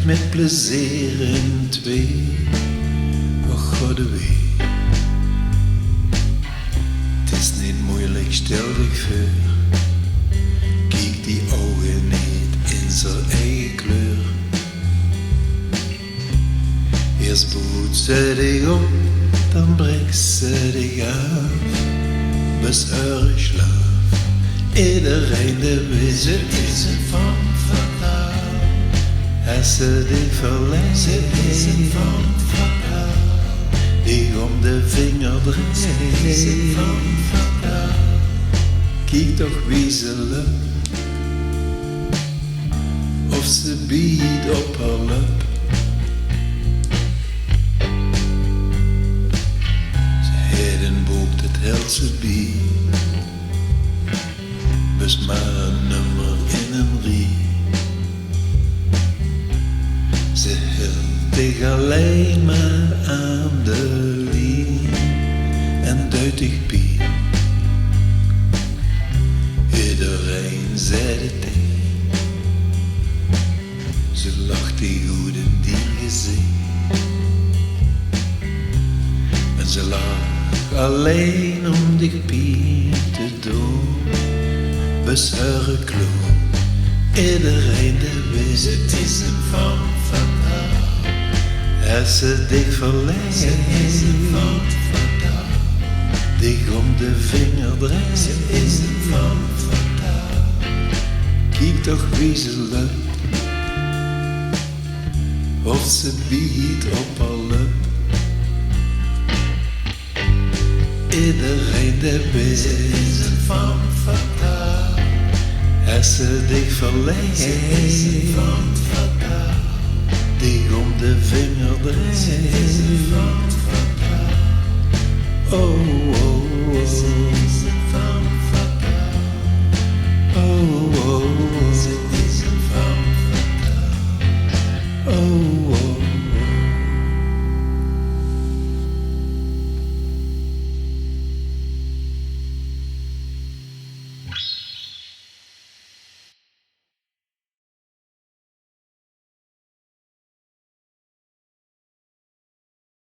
met plezier in twee. Och, god de wee. Het is niet moeilijk, stel dich voor. Kijk die ogen niet in zijn eigen kleur. Eerst boet ze dich op, dan breekt ze dich af. Bis eure Schlaf, iedereen de weet. Het is een van fataal. Als ze dich verlengt, het is een van fataal. Die om de vinger draait, het is een van fataal. Kijk toch wie ze lukt, of ze biedt op haar lip. Held ze bij, best maar een nummer in een rie. Ze hield dich alleen maar aan de lijn en duidt dich bij. Iedereen zei het tegen, ze lacht die goed in die gezicht. En ze lacht alleen om dich pijn te doen, bis eure kloon. Iedereen de wist, het is een van fataal. Als ze dich verlengt, het is een van fataal. Dich om de vinger draait, het is een van fataal. Kijk toch wie ze lukt, of ze biedt op haar lip. Iedereen de weet, is een van fataal. Als ze dich verlengt, is een van fataal. Dich om de vinger draait, is een van fataal. Oh, oh.